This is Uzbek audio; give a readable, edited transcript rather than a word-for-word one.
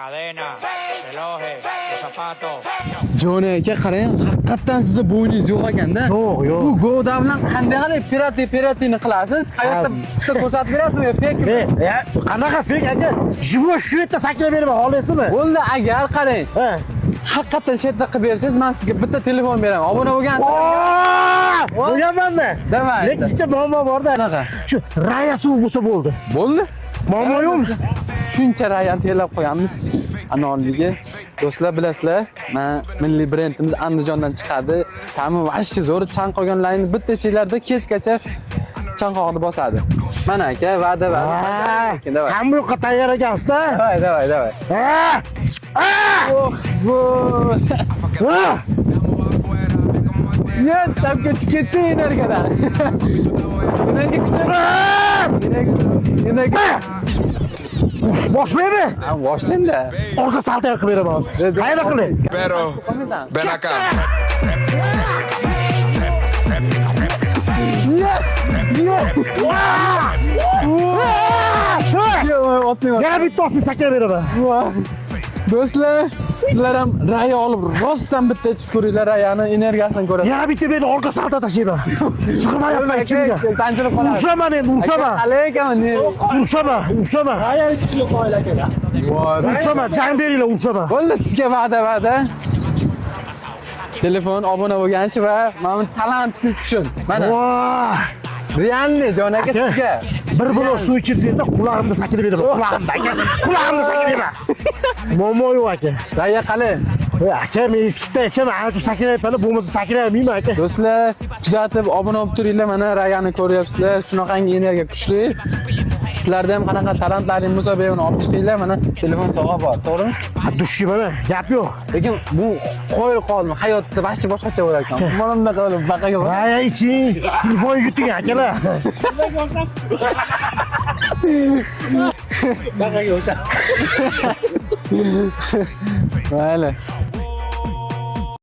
cadena, relojes, los zapatos. Joni aka qarang, haqiqatan sizni bo'yningiz yo'q ekanda. Yo'q. Bu Goda bilan qanday qilib piratini qilasiz? Hayotda bitta ko'rsatib berasizmi yo fake? Qanaqa fake aka? Живой shu yerda sakrab beraman, xohlaysizmi? Bo'ldi, agar qarang. Ha. Haqiqatan shu yerda qilib bersangiz, men sizga bitta telefon beraman. Obuna bo'lgansiz. Bo'lganman-da. Demang. Lekin ichida muammo bor-da. Qanaqa? Shu raya suv bo'lsa bo'ldi. Bo'ldi. Muammo yo'qmi? Shuncha rayan terlab qo'yamiz. Anorligi. Do'stlar bilasizlar, men milliy brendimiz Andijondan chiqadi. Ta'mi vashchi zo'r chanqoganlarning bitta ichinglarda kechgacha chanqoqni bosadi. Mana aka, va'da. Davay. Hamma yoqqa tayyor ekansiz-da. Davay. Ya, chapga chiqib ketdi energiyadan. Energiya kuchli. Energiya. Boshlaymi? Ha, boshlaydi. Orqa salto qilib beraman. Qayerga qilay? Pero, ven acá. Yana bittasi sakrab beraman. Do'stlar, sizlar ham raya olib rostdan bitta ichib ko'ringlar, rayani energiyasini ko'rasiz. Yana bitta berib orqa salto tashlayman. Sig'mayapman ichimga. Sanchilib qoladi. Urshaman endi, urshaman. Alaykum. Urshaman. Rayani ichib qo'ylar aka. Urshaman, jang beringlar, urshaman. Bo'ldi, sizga va'da. Telefon obuna bo'lganchi va mana talant uchun. Mana. Realni jon aka sizga. Bir buloq suv ichirsangiz qulog'imda sakrab beraman. Qulog'imda sakrab beraman. Muammo yo'q aka. Raya qalay? Aka, men eskitdan ichaman, ana sakrayapman, bo'lmasa sakrayolmayman aka. Do'stlar, kuzatib obuna bo'lib turinglar, mana rayani ko'ryapsizlar. Shunaqangi energiya kuchli. Sizlarda ham qanaqa talantlaringiz bo'lsa, buni olib chiqinglar, mana telefon sog'a bor, to'g'rimi? Dushki mana, gap yo'q. Lekin bu qo'yib qoldim, hayotda boshqacha bo'lar ekan. Umarımda qolib baqaga bor. Raya iching, telefon yuting akalar. Baqaga o'sha. Mayli.